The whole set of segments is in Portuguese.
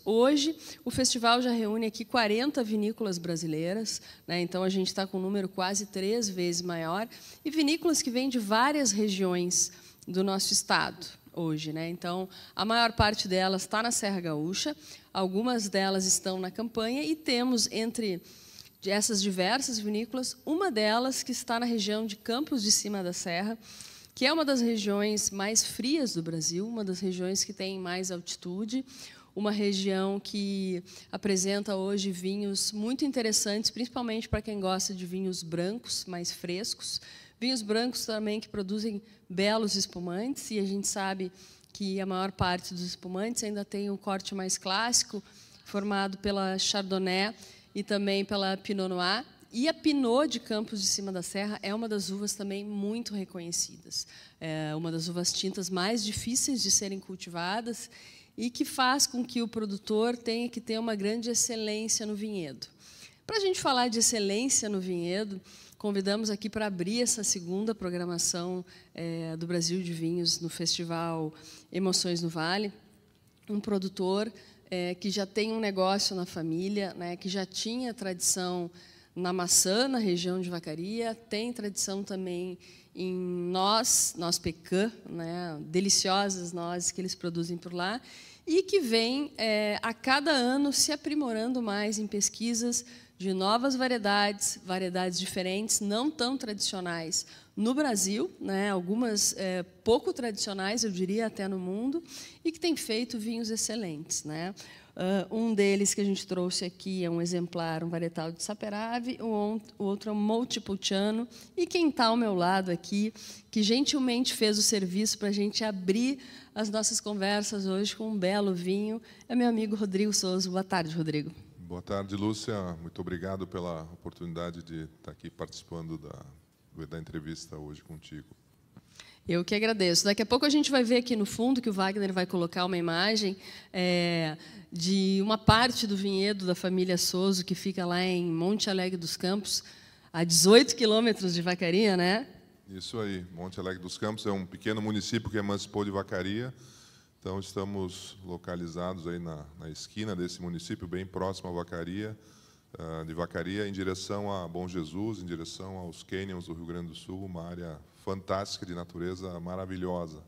Hoje, o festival já reúne aqui 40 vinícolas brasileiras, né? Então a gente está com um número quase 3 vezes maior, e vinícolas que vêm de várias regiões do nosso estado hoje, né? Então, a maior parte delas está na Serra Gaúcha, algumas delas estão na Campanha, e temos, entre essas diversas vinícolas, uma delas que está na região de Campos de Cima da Serra, que é uma das regiões mais frias do Brasil, uma das regiões que tem mais altitude, uma região que apresenta hoje vinhos muito interessantes, principalmente para quem gosta de vinhos brancos, mais frescos. Vinhos brancos também que produzem belos espumantes, e a gente sabe que a maior parte dos espumantes ainda tem um corte mais clássico, formado pela Chardonnay e também pela Pinot Noir. E a Pinot de Campos de Cima da Serra é uma das uvas também muito reconhecidas. É uma das uvas tintas mais difíceis de serem cultivadas, e que faz com que o produtor tenha que ter uma grande excelência no vinhedo. Para a gente falar de excelência no vinhedo, convidamos aqui para abrir essa segunda programação do Brasil de Vinhos no Festival Emoções no Vale, um produtor que já tem um negócio na família, né, que já tinha tradição na maçã, na região de Vacaria, tem tradição também em noz pecan, né, deliciosas nozes que eles produzem por lá, e que vem, a cada ano, se aprimorando mais em pesquisas de novas variedades, variedades diferentes, não tão tradicionais no Brasil, né, algumas pouco tradicionais, eu diria, até no mundo, e que tem feito vinhos excelentes, né? Um deles que a gente trouxe aqui é um exemplar, um varietal de Saperavi, o outro é um Montepulciano, e quem está ao meu lado aqui, que gentilmente fez o serviço para a gente abrir as nossas conversas hoje com um belo vinho, é meu amigo Rodrigo Souza. Boa tarde, Rodrigo. Boa tarde, Lúcia. Muito obrigado pela oportunidade de estar aqui participando da entrevista hoje contigo. Eu que agradeço. Daqui a pouco a gente vai ver aqui no fundo que o Wagner vai colocar uma imagem de uma parte do vinhedo da família Souza, que fica lá em Monte Alegre dos Campos, a 18 quilômetros de Vacaria, né? Isso aí. Monte Alegre dos Campos é um pequeno município que emancipou de Vacaria. Então, estamos localizados aí na esquina desse município, bem próximo a Vacaria, de Vacaria, em direção a Bom Jesus, em direção aos cânions do Rio Grande do Sul, uma área fantástica de natureza maravilhosa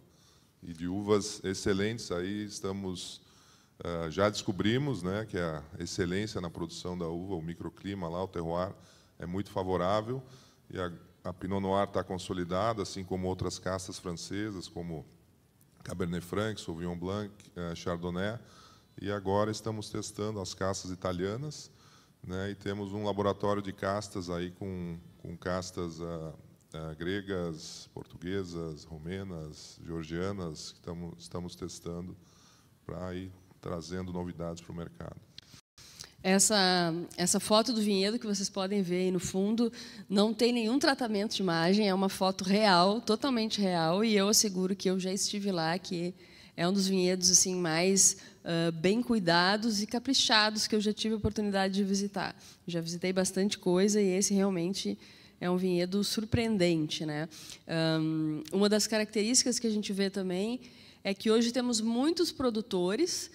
e de uvas excelentes. Aí estamos já descobrimos, né, que a excelência na produção da uva, o microclima lá, o terroir é muito favorável, e a Pinot Noir está consolidada, assim como outras castas francesas, como Cabernet Franc, Sauvignon Blanc, Chardonnay, e agora estamos testando as castas italianas, né, e temos um laboratório de castas aí com castas gregas, portuguesas, romenas, georgianas, que estamos testando para ir trazendo novidades para o mercado. Essa foto do vinhedo que vocês podem ver aí no fundo não tem nenhum tratamento de imagem, é uma foto real, totalmente real, e eu asseguro que eu já estive lá, que é um dos vinhedos assim mais bem cuidados e caprichados que eu já tive a oportunidade de visitar. Já visitei bastante coisa, e esse realmente é um vinhedo surpreendente, né? Uma das características que a gente vê também é que hoje temos muitos produtores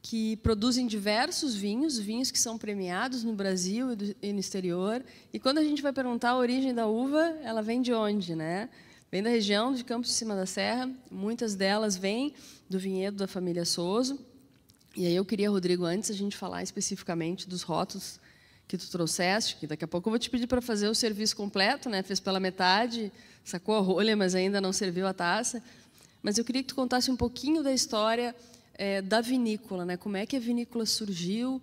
que produzem diversos vinhos que são premiados no Brasil e no exterior. E quando a gente vai perguntar a origem da uva, ela vem de onde, né? Vem da região de Campos de Cima da Serra. Muitas delas vêm do vinhedo da família Souza. E aí eu queria, Rodrigo, antes a gente falar especificamente dos rótulos que tu trouxeste, que daqui a pouco eu vou te pedir para fazer o serviço completo, né? Fez pela metade, sacou a rolha, mas ainda não serviu a taça. Mas eu queria que tu contasse um pouquinho da história da vinícola, né? Como é que a vinícola surgiu,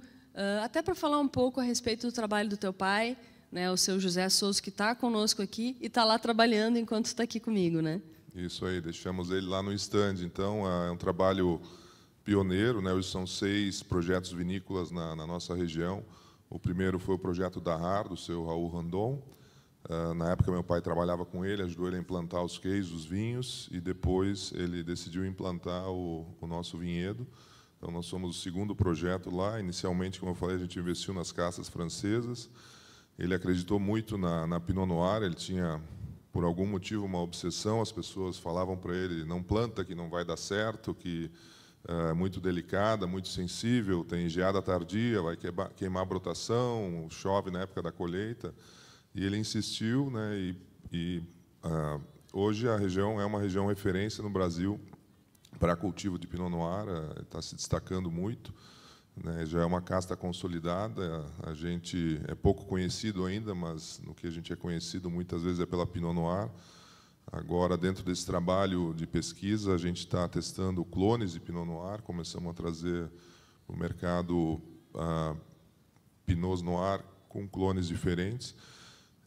até para falar um pouco a respeito do trabalho do teu pai, né? O seu José Souza, que está conosco aqui e está lá trabalhando enquanto está aqui comigo, né? Isso aí, deixamos ele lá no stand. Então, é um trabalho pioneiro, né? Hoje são 6 projetos vinícolas na nossa região. O primeiro foi o projeto Dahar, do seu Raul Randon. Na época, meu pai trabalhava com ele, ajudou ele a implantar os queijos, os vinhos, e depois ele decidiu implantar o nosso vinhedo. Então, nós somos o segundo projeto lá. Inicialmente, como eu falei, a gente investiu nas castas francesas. Ele acreditou muito na Pinot Noir. Ele tinha, por algum motivo, uma obsessão. As pessoas falavam para ele: não planta, que não vai dar certo, que muito delicada, muito sensível, tem geada tardia, vai queimar a brotação, chove na época da colheita. E ele insistiu, né, hoje a região é uma região referência no Brasil para cultivo de Pinot Noir, está se destacando muito, né, já é uma casta consolidada, a gente é pouco conhecido ainda, mas no que a gente é conhecido muitas vezes é pela Pinot Noir. Agora, dentro desse trabalho de pesquisa, a gente está testando clones de Pinot Noir, começamos a trazer para o mercado Pinots Noir com clones diferentes,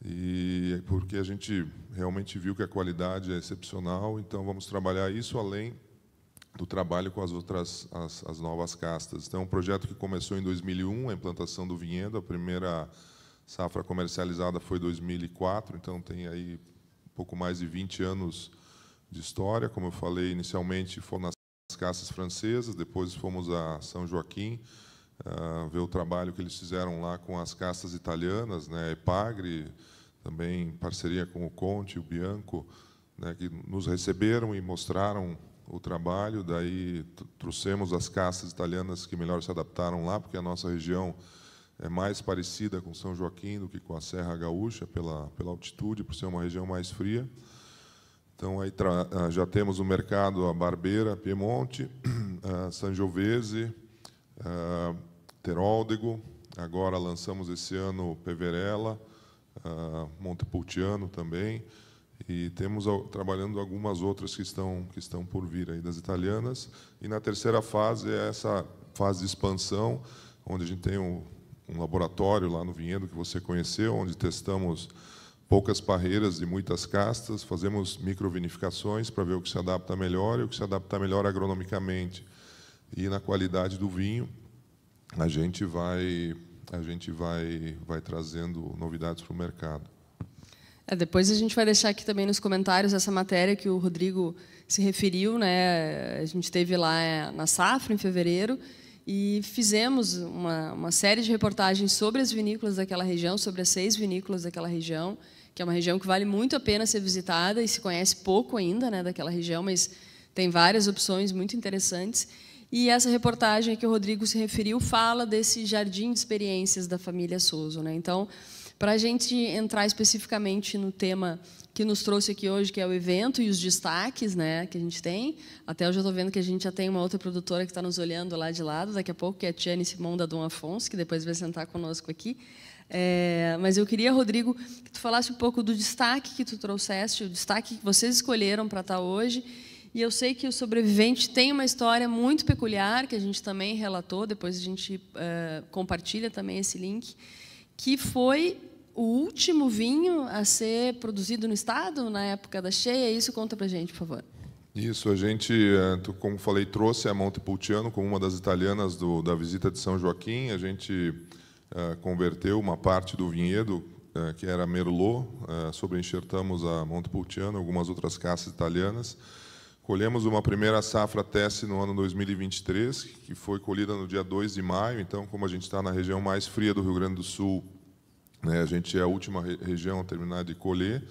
e porque a gente realmente viu que a qualidade é excepcional, então vamos trabalhar isso além do trabalho com as outras, as novas castas. Então, é um projeto que começou em 2001, a implantação do vinhedo, a primeira safra comercializada foi em 2004, então tem aí um pouco mais de 20 anos de história. Como eu falei, inicialmente foram nas castas francesas, depois fomos a São Joaquim, ver o trabalho que eles fizeram lá com as castas italianas, né, Epagre, também em parceria com o Conte e o Bianco, né, que nos receberam e mostraram o trabalho. Daí trouxemos as castas italianas que melhor se adaptaram lá, porque a nossa região é mais parecida com São Joaquim do que com a Serra Gaúcha, pela altitude, por ser uma região mais fria. Então, aí já temos no mercado a Barbera, Piemonte, a Sangiovese, Teróldego, agora lançamos esse ano Peverella, Montepulciano também, e temos trabalhando algumas outras que estão por vir aí das italianas. E na terceira fase é essa fase de expansão, onde a gente tem um laboratório lá no vinhedo que você conheceu, onde testamos poucas parreiras de muitas castas, fazemos microvinificações para ver o que se adapta melhor e o que se adapta melhor agronomicamente. E na qualidade do vinho, a gente vai trazendo novidades para o mercado. Depois a gente vai deixar aqui também nos comentários essa matéria que o Rodrigo se referiu, né? A gente esteve lá na Safra, em fevereiro, e fizemos uma série de reportagens sobre as vinícolas daquela região, sobre as 6 vinícolas daquela região, que é uma região que vale muito a pena ser visitada e se conhece pouco ainda, né, daquela região, mas tem várias opções muito interessantes. E essa reportagem que o Rodrigo se referiu fala desse jardim de experiências da família Souza, né? Então, para a gente entrar especificamente no tema que nos trouxe aqui hoje, que é o evento e os destaques, né, que a gente tem. Até eu já estou vendo que a gente já tem uma outra produtora que está nos olhando lá de lado, daqui a pouco, que é a Tiane Simão da Dom Afonso, que depois vai sentar conosco aqui. Mas eu queria, Rodrigo, que tu falasse um pouco do destaque que tu trouxeste, o destaque que vocês escolheram para estar hoje. E eu sei que o Sobrevivente tem uma história muito peculiar, que a gente também relatou, depois a gente compartilha também esse link, que foi o último vinho a ser produzido no estado na época da cheia. Isso, conta para a gente, por favor. Isso, a gente, como falei, trouxe a Montepulciano como uma das italianas da visita de São Joaquim. A gente converteu uma parte do vinhedo, que era Merlot, sobreenxertamos a Montepulciano, algumas outras castas italianas. Colhemos uma primeira safra teste no ano 2023, que foi colhida no dia 2 de maio. Então, como a gente está na região mais fria do Rio Grande do Sul, né, a gente é a última região a terminar de colher,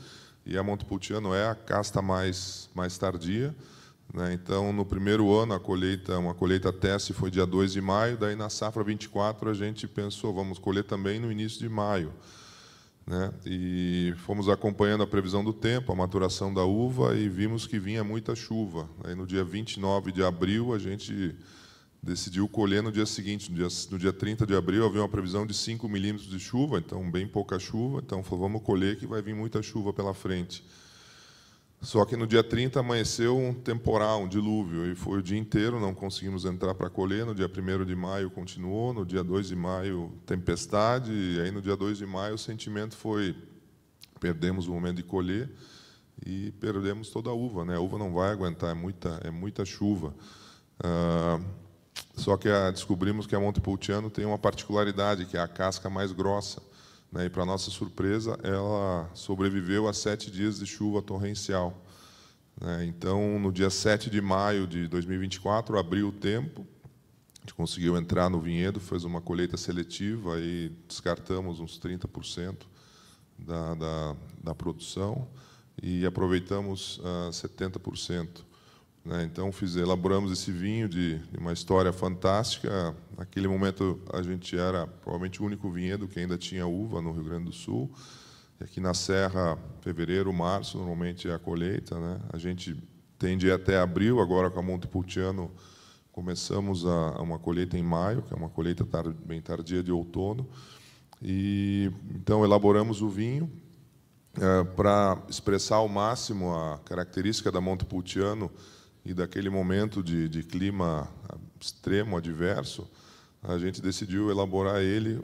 e a Montepulciano é a casta mais tardia, né? Então, no primeiro ano, uma colheita teste foi dia 2 de maio, daí na safra 24 a gente pensou, vamos colher também no início de maio, né? E fomos acompanhando a previsão do tempo, a maturação da uva, e vimos que vinha muita chuva. Aí, no dia 29 de abril, a gente decidiu colher no dia seguinte. No dia 30 de abril, havia uma previsão de 5 milímetros de chuva, então bem pouca chuva. Então, falou, vamos colher que vai vir muita chuva pela frente. Só que no dia 30 amanheceu um temporal, um dilúvio, e foi o dia inteiro, não conseguimos entrar para colher. No dia 1º de maio continuou, no dia 2 de maio tempestade, e aí no dia 2 de maio o sentimento foi, perdemos o momento de colher e perdemos toda a uva, né? A uva não vai aguentar, é muita chuva. Só que descobrimos que a Montepulciano tem uma particularidade, que é a casca mais grossa, né? E, para nossa surpresa, ela sobreviveu a 7 dias de chuva torrencial, né? Então, no dia 7 de maio de 2024, abriu o tempo, a gente conseguiu entrar no vinhedo, fez uma colheita seletiva e descartamos uns 30% da produção e aproveitamos 70%. né? Então, elaboramos esse vinho de uma história fantástica. Naquele momento, a gente era provavelmente o único vinhedo que ainda tinha uva no Rio Grande do Sul. E aqui na Serra, fevereiro, março, normalmente é a colheita, né? A gente tende até abril, agora com a Montepulciano, começamos uma colheita em maio, que é uma colheita bem tardia de outono. E então elaboramos o vinho para expressar ao máximo a característica da Montepulciano e daquele momento de clima extremo, adverso. A gente decidiu elaborar ele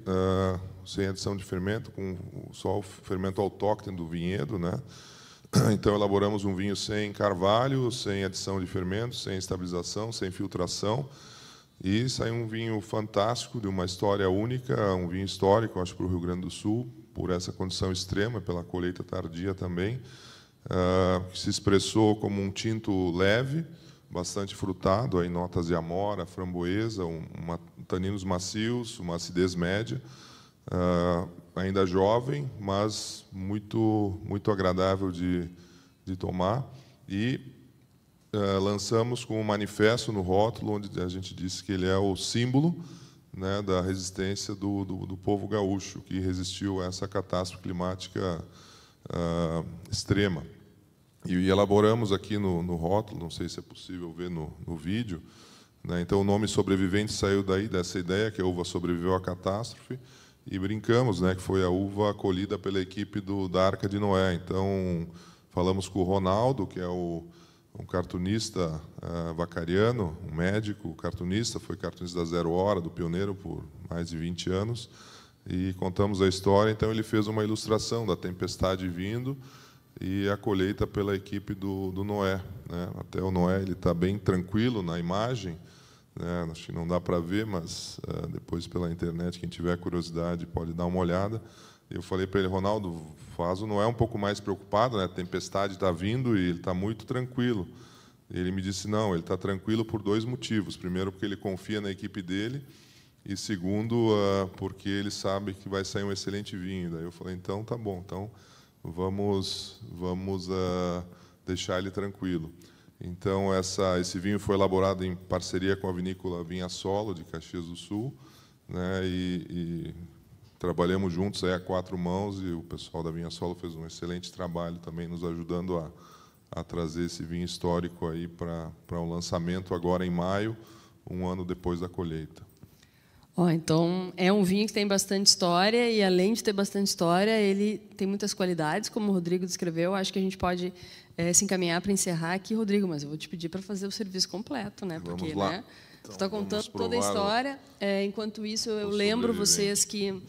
sem adição de fermento, com só o fermento autóctone do vinhedo, né? Então elaboramos um vinho sem carvalho, sem adição de fermento, sem estabilização, sem filtração, e saiu um vinho fantástico, de uma história única, um vinho histórico, acho, para o Rio Grande do Sul, por essa condição extrema, pela colheita tardia também, que se expressou como um tinto leve, bastante frutado, aí notas de amora, framboesa, taninos macios, uma acidez média, ainda jovem, mas muito agradável de tomar. E lançamos com um manifesto no rótulo, onde a gente disse que ele é o símbolo, né, da resistência do povo gaúcho, que resistiu a essa catástrofe climática extrema. E elaboramos aqui no rótulo, não sei se é possível ver no vídeo, né? Então, o nome Sobrevivente saiu dessa ideia, que a uva sobreviveu à catástrofe, e brincamos, né, que foi a uva colhida pela equipe da Arca de Noé. Então, falamos com o Ronaldo, que é um cartunista vacariano, um médico cartunista, foi cartunista da Zero Hora, do Pioneiro, por mais de 20 anos, e contamos a história. Então, ele fez uma ilustração da tempestade vindo e a colheita pela equipe do Noé, né? Até o Noé ele está bem tranquilo na imagem, né? Acho que não dá para ver, mas depois pela internet, quem tiver curiosidade pode dar uma olhada. Eu falei para ele: Ronaldo, faz o Noé um pouco mais preocupado, né? A tempestade está vindo e ele está muito tranquilo. Ele me disse: não, ele está tranquilo por 2 motivos. Primeiro, porque ele confia na equipe dele, e segundo, porque ele sabe que vai sair um excelente vinho. Daí eu falei: então tá bom, então vamos deixar ele tranquilo. Então, esse vinho foi elaborado em parceria com a vinícola Vinha Solo, de Caxias do Sul, né? E trabalhamos juntos aí a 4 mãos, e o pessoal da Vinha Solo fez um excelente trabalho também, nos ajudando a trazer esse vinho histórico aí para um lançamento agora em maio, um ano depois da colheita. Então, é um vinho que tem bastante história, e, além de ter bastante história, ele tem muitas qualidades, como o Rodrigo descreveu. Acho que a gente pode se encaminhar para encerrar aqui, Rodrigo, mas eu vou te pedir para fazer o serviço completo, né? Porque, vamos lá. Né, Então, tu está contando toda a história. Enquanto isso, eu lembro vocês que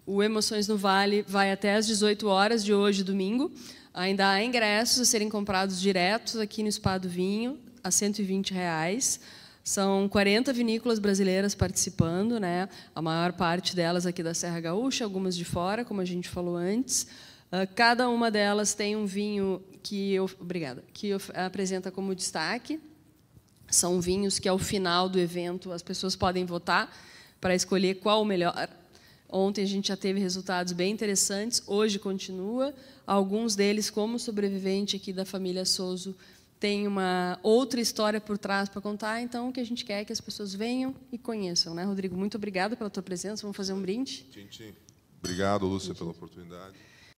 o Emoções no Vale vai até às 18 horas de hoje, domingo. Ainda há ingressos a serem comprados diretos aqui no Spa do Vinho, a R$ 120. São 40 vinícolas brasileiras participando, né? A maior parte delas aqui da Serra Gaúcha, algumas de fora, como a gente falou antes. Cada uma delas tem um vinho que apresenta como destaque. São vinhos que, ao final do evento, as pessoas podem votar para escolher qual o melhor. Ontem a gente já teve resultados bem interessantes, hoje continua. Alguns deles, como o Sobrevivente aqui da família Souzo, tem uma outra história por trás para contar. Então, o que a gente quer é que as pessoas venham e conheçam, né, Rodrigo? Muito obrigada pela tua presença. Vamos fazer um brinde? Tchim, tchim. Obrigado, Lúcia, pela oportunidade.